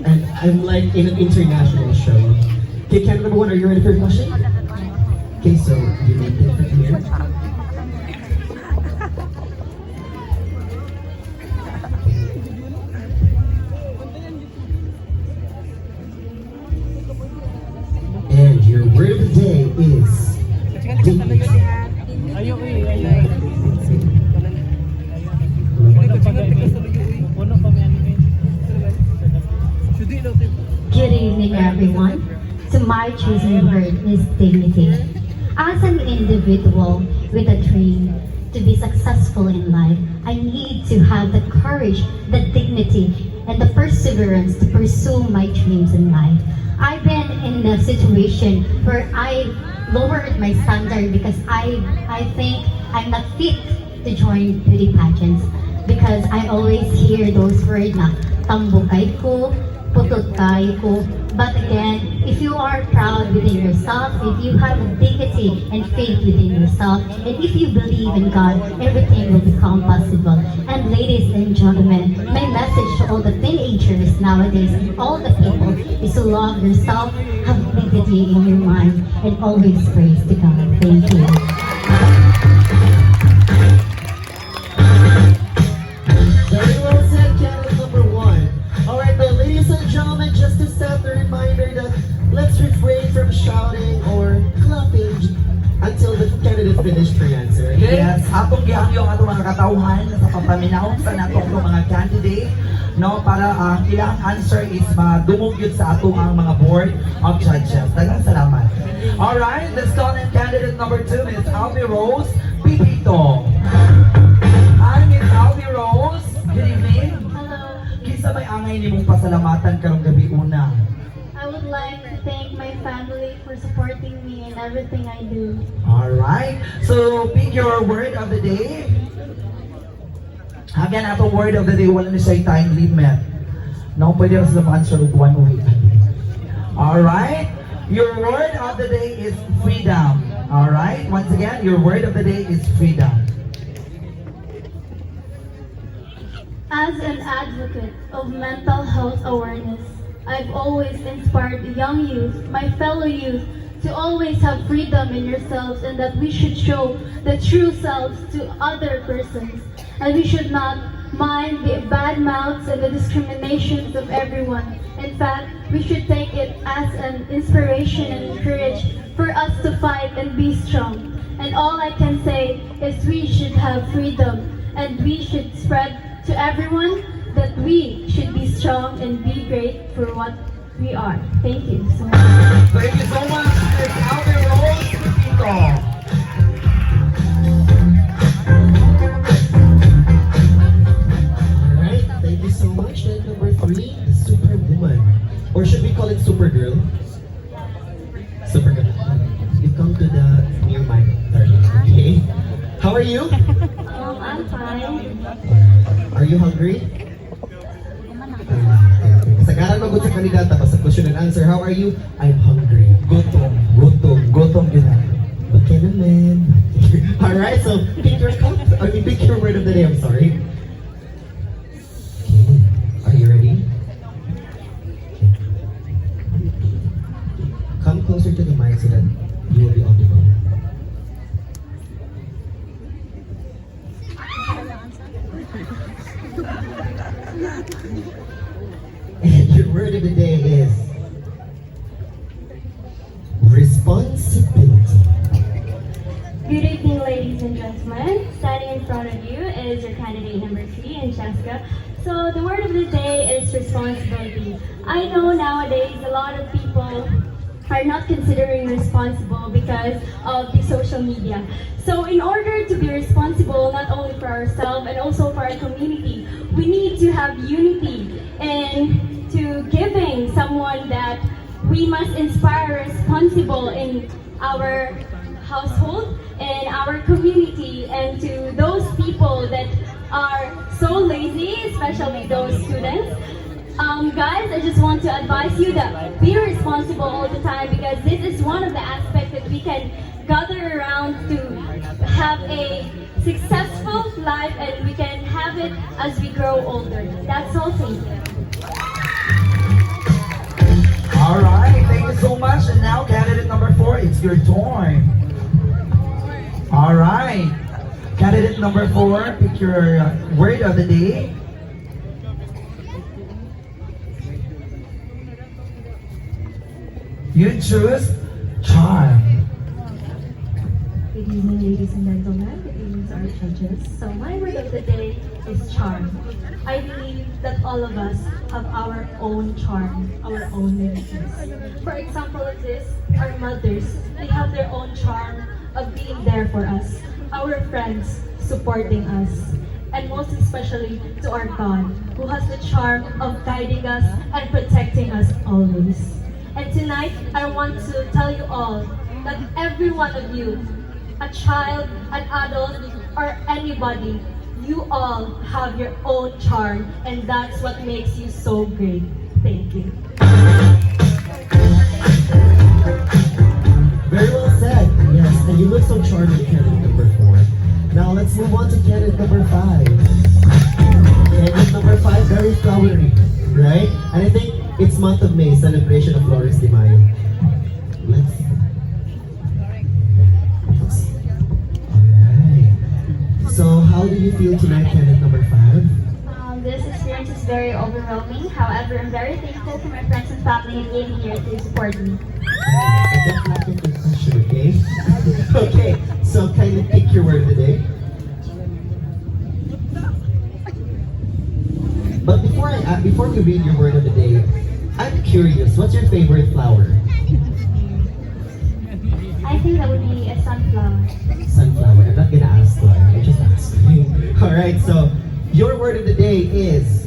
And I'm like in an international show. Okay, camera number one, are you ready for your question? Okay, so you may take it here. And your word of the day is dignity. Good evening, everyone. So my chosen word is dignity. As an individual with a dream to be successful in life, I need to have the courage, the dignity, and the perseverance to pursue my dreams in life. I've been in a situation where I lowered my standard because I think I'm not fit to join beauty pageants because I always hear those words na tambukay ko, putot kayo ko. But again, if you are proud within yourself, if you have dignity and faith within yourself, and if you believe in God, everything will become possible. And ladies and gentlemen, my message to all the teenagers nowadays and all the people is to love yourself, have dignity in your mind, and always praise to God. Thank you. Very well said, candidate number one. Alright then, ladies and gentlemen, just to set the reminder that let's refrain from shouting or clapping until the candidate finished her answer. Okay? Yes, atong gihangyo ang atong mga katauhan sa pampaminaw sa natong mga candidate, no, para ang ilang answer is madungog yun sa atong ang mga board of judges. Daghang salamat. Alright, let's call in candidate number 2, Miss Alvi Rose Pipito. Hi, Miss Alvi Rose. Good evening. Hello. Kinsa may angay nimong pasalamatan karong gabi una? I would like to thank my family for supporting me in everything I do. Alright, so pick your word of the day. Again, atong word of the day, wala na siya time limit. No, pwede rin sila ma-answer of 1 week. Alright, your word of the day is freedom. Alright, once again, your word of the day is freedom. As an advocate of mental health awareness, I've always inspired the young youth, my fellow youth, to always have freedom in yourselves and that we should show the true selves to other persons. And we should not mind the bad mouths and the discriminations of everyone. In fact, we should take it as an inspiration and courage for us to fight and be strong. And all I can say is we should have freedom and we should spread to everyone that we should be strong and be great for what we are. Thank you so much. Thank you so much, Miss Alvi Rose Pipito. Alright, thank you so much. And number 3, Superwoman. Or should we call it Supergirl? Supergirl. You come to the near mic, darling. Okay? How are you? I'm fine. Are you hungry? Kasagaran mo sa kandidata pa sa question and answer. How are you? I'm hungry. Gutom, gutom, gutom yun. Okay naman. Alright, so pick your cup. Pick your word of the day. I'm sorry. Okay. Are you ready? Okay. Come closer to the mic so that you will be audible. And your word of the day is responsibility. Good evening, ladies and gentlemen. Standing in front of you is your candidate number 3, Francesca. So the word of the day is responsibility. I know nowadays a lot of people are not considering responsible because of the social media. So in order to be responsible, not only for ourselves and also for our community, we need to have unity and to giving someone that we must inspire responsible in our household and our community, and to those people that are so lazy, especially those students. Guys, I just want to advise you that be responsible all the time, because this is one of the aspects that we can gather around to have a successful life, and we can have it as we grow older. That's all. Thank you. it's your turn. All right. Candidate number 4, pick your word of the day. You choose charm. Good evening, ladies and gentlemen. Good evening to our judges. So my word of the day is charm. I believe that all of us have our own charm, our own uniqueness. For example of this, our mothers, they have their own charm of being there for us. Our friends supporting us. And most especially to our God, who has the charm of guiding us and protecting us always. And tonight, I want to tell you all that every one of you, a child, an adult, or anybody, you all have your own charm, and that's what makes you so great. Thank you. Very well said. Yes, and you look so charming, candidate number 4. Now let's move on to candidate number 5. Candidate number 5, very flowery, right? And I think it's month of May, celebration of Flores de Mayo. Let's. Alright. So how do you feel tonight, candidate number 5? This experience is very overwhelming. However, I'm very thankful for my friends and family who came here to support me. That's not the first question, okay? Okay, so kindly pick your word of the day. But before we read your word of the day, I'm curious, what's your favorite flower? I think that would be a sunflower. Sunflower. I'm not gonna ask why, I just asked. Alright, so your word of the day is,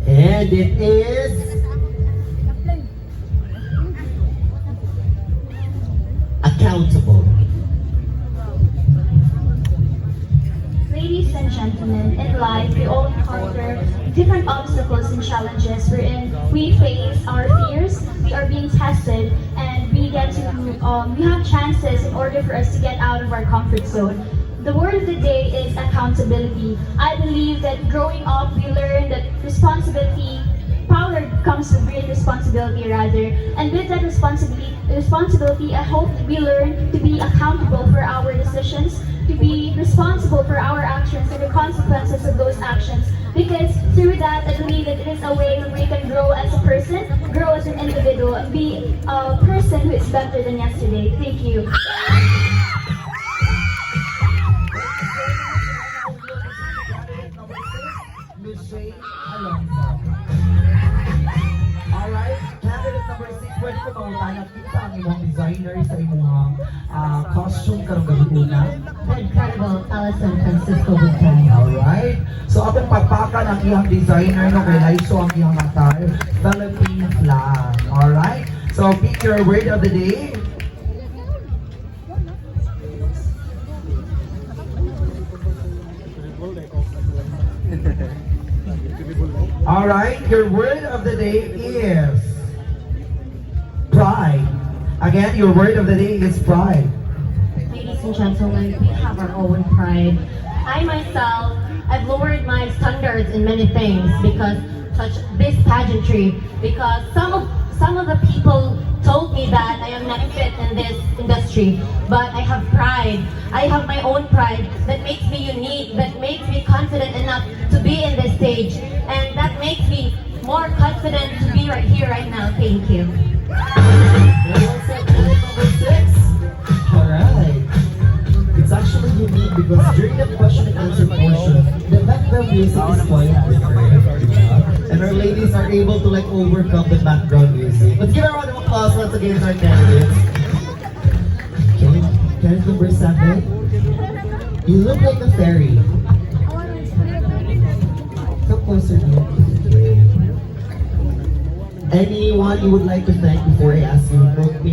and it is accountable. Ladies and gentlemen, in life we all encounter different obstacles and challenges wherein we face our fears, we are being tested, and we have chances in order for us to get out of our comfort zone. The word of the day is accountability. I believe that growing up, we learn that power comes with great responsibility rather. And with that responsibility, I hope we learn to be accountable for our decisions, to be responsible for our actions and the consequences of those actions. Because through that, I believe that it is a way where we can grow as a person, grow as an individual, and be a person who is better than yesterday. Thank you. Alright, candidate number 6, pwede ko mautanan kita ang imong designer sa imong costume karong gabuna. The incredible Alison Francisco Butay. Alright, so atong pagpakan ang iyang designer no kay Laiso ang iyang attire, Philippine flag. Alright, so pick your word of the day. Alright, your word of the day is pride. Again, your word of the day is pride. Ladies and gentlemen, we have our own pride. I myself, I've lowered my standards in many things because such this pageantry, because some of the people told me that I am not fit in this industry, but I have pride. I have my own pride that makes me unique, that makes me confident enough to be in this stage, and that makes me more confident to be right here, right now. Thank you. Very well said, candidate number 6. Alright. It's actually unique because during the question and answer portion, the background music is quite different. And our ladies are able to overcome the background music. Let's give a round of applause once again to our candidates. Okay, candidate number 7. You look like a fairy. Come closer here. Okay. Anyone you would like to thank before I ask you,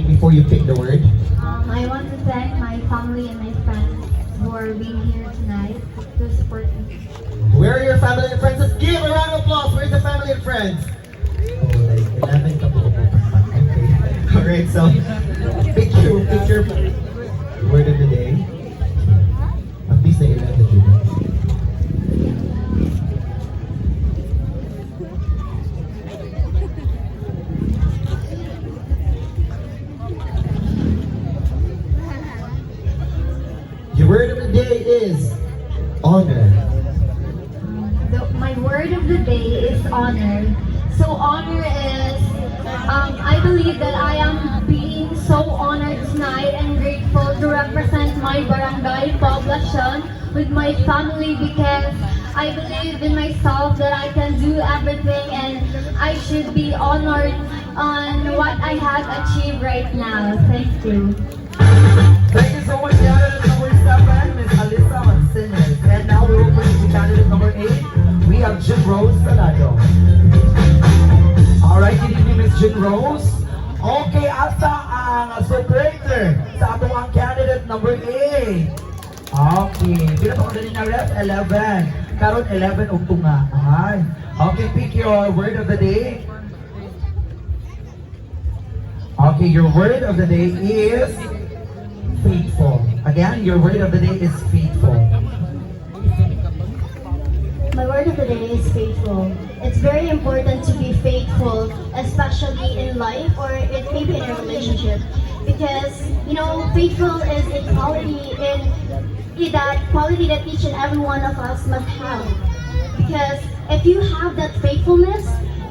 before you pick the word? I want to thank my family and my friends who are being here tonight to support me. Where are your family and friends? Let's give a round of applause. Where's the family and friends? Oh, like 11 couple. Okay. Alright, so pick your word of the day. At least the 11 people. honor. So honor is, I believe that I am being so honored tonight and grateful to represent my barangay poblacion with my family because I believe in myself that I can do everything and I should be honored on what I have achieved right now. Thank you. Thank you so much, candidate number 7, Miss Alyssa Martinez. And now we will proceed to candidate number 8. We have Jim Rose Salado. Alright, good evening, Miss Jim Rose. Okay, asa ang supporter sa atong ang candidate number 8. Okay, pila pa ko dali na ref? 11. Karon 11 og tunga. Ay. Okay, pick your word of the day. Okay, your word of the day is faithful. Again, your word of the day is faithful. My word of the day is faithful. It's very important to be faithful, especially in life or it may be in a relationship. Because, you know, faithful is a quality that quality that each and every one of us must have. Because if you have that faithfulness,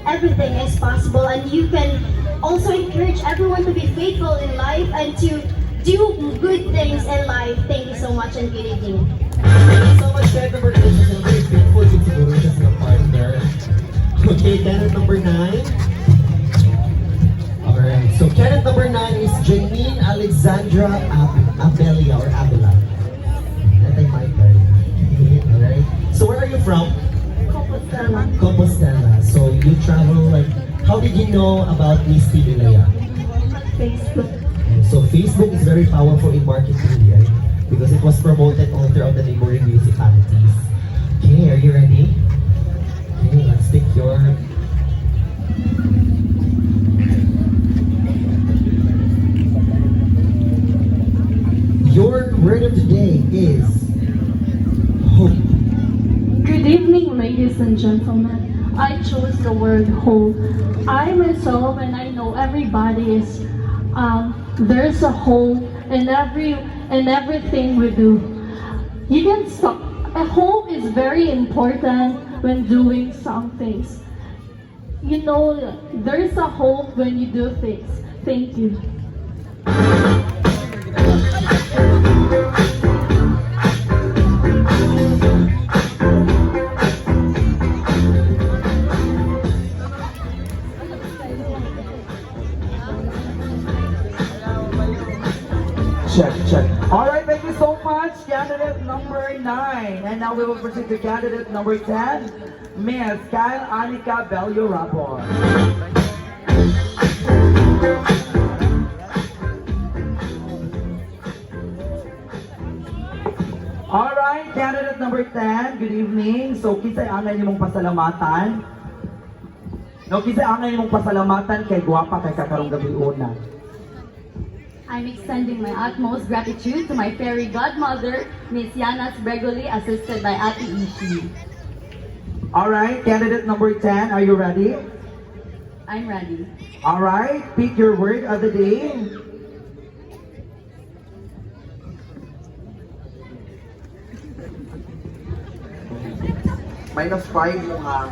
everything is possible and you can also encourage everyone to be faithful in life and to do good things in life. Thank you so much and good evening. Thank you so much, candidate number 8. Kasi very grateful din siguro siya sa partner. Okay, candidate number 9. Alright, so candidate number 9 is Janine Alexandra Abelia or Abela. That I might learn. Alright, so where are you from? Compostela. Compostela. So you travel like, how did you know about Miss ILAYA? Facebook. So Facebook is very powerful in marketing, right? Because it was promoted all throughout the neighboring municipalities. Okay, are you ready? Okay, let's take your... Your word of the day is hope. Good evening, ladies and gentlemen. I chose the word hope. I myself, and I know everybody is, there's a hope in everything we do. You can stop. A hope is very important when doing some things. You know, there's a hope when you do things. Thank you. Check. Alright, thank you so much, candidate number 9. And now we will proceed to candidate number 10, Miss Kyle Anika Bello Rapor. Alright, candidate number 10, good evening. So, kisay angay nimong pasalamatan. No, kisay angay nimong pasalamatan kay guwapa kay kakarong gabi una. I'm extending my utmost gratitude to my fairy godmother, Miss Yana Bregoli, assisted by Ate Ishi. Alright, candidate number 10, are you ready? I'm ready. Alright, pick your word of the day. -5 mo ha.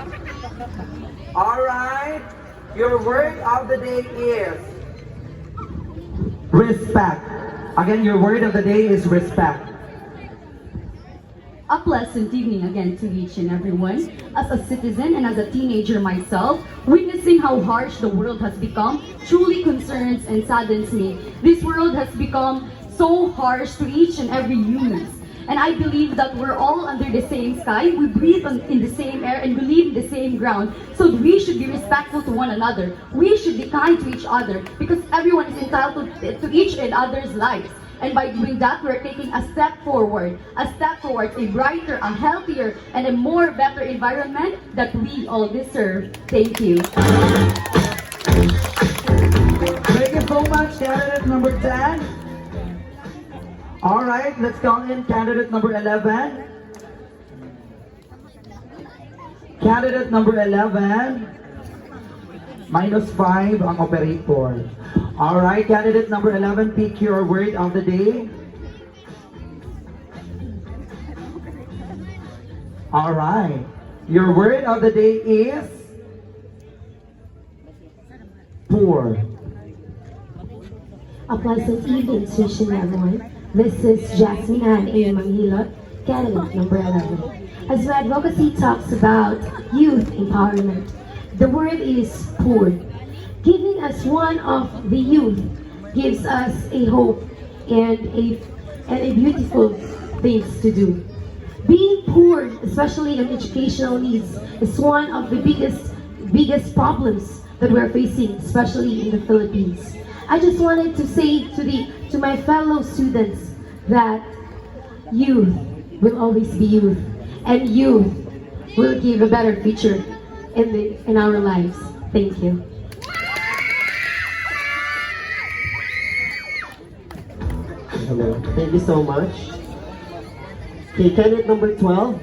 Alright, your word of the day is respect. Again, your word of the day is respect. A pleasant evening again to each and everyone. As a citizen and as a teenager myself, witnessing how harsh the world has become truly concerns and saddens me. This world has become so harsh to each and every human. And I believe that we're all under the same sky, we breathe in the same air, and we live in the same ground. So we should be respectful to one another. We should be kind to each other because everyone is entitled to each and other's lives. And by doing that, we're taking a step forward, a brighter, a healthier, and a more better environment that we all deserve. Thank you. Thank you so much, candidate number 10. Alright, let's call in candidate number 11. Candidate number 11. -5 ang operator. Alright, candidate number 11, pick your word of the day. Alright, your word of the day is poor. A pleasant evening, Susan everyone. This is Jasmine Ann A. Manghilot, candidate number 11. As my advocacy talks about youth empowerment, the word is poor. Giving us one of the youth gives us a hope and a beautiful things to do. Being poor, especially in educational needs, is one of the biggest problems that we're facing, especially in the Philippines. I just wanted to say to my fellow students that youth will always be youth, and youth will give a better future in our lives. Thank you. Hello. Thank you so much. Okay, candidate number 12.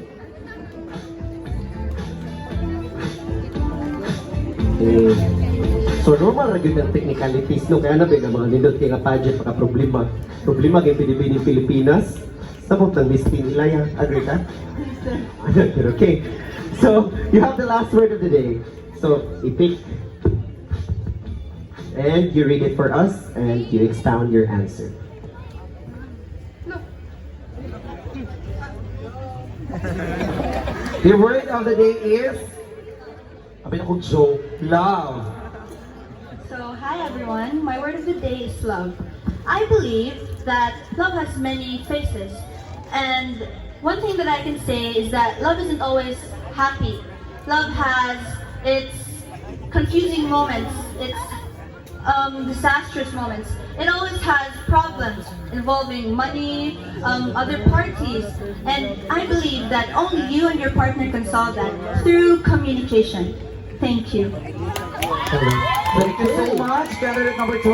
So normal ra gyud ang technicalities no kaya na bigla mga nindot kay nga budget pagka problema kay pinipili Pilipinas sabot ng Miss ILAYA. Agree ka? Okay. So you have the last word of the day. So you pick and you read it for us and you expound your answer. The word of the day is, sabi na kong joke, love. So, hi everyone. My word of the day is love. I believe that love has many faces. And one thing that I can say is that love isn't always happy. Love has its confusing moments, its disastrous moments. It always has problems involving money, other parties. And I believe that only you and your partner can solve that through communication. Thank you. Thank you so much, candidate number 12.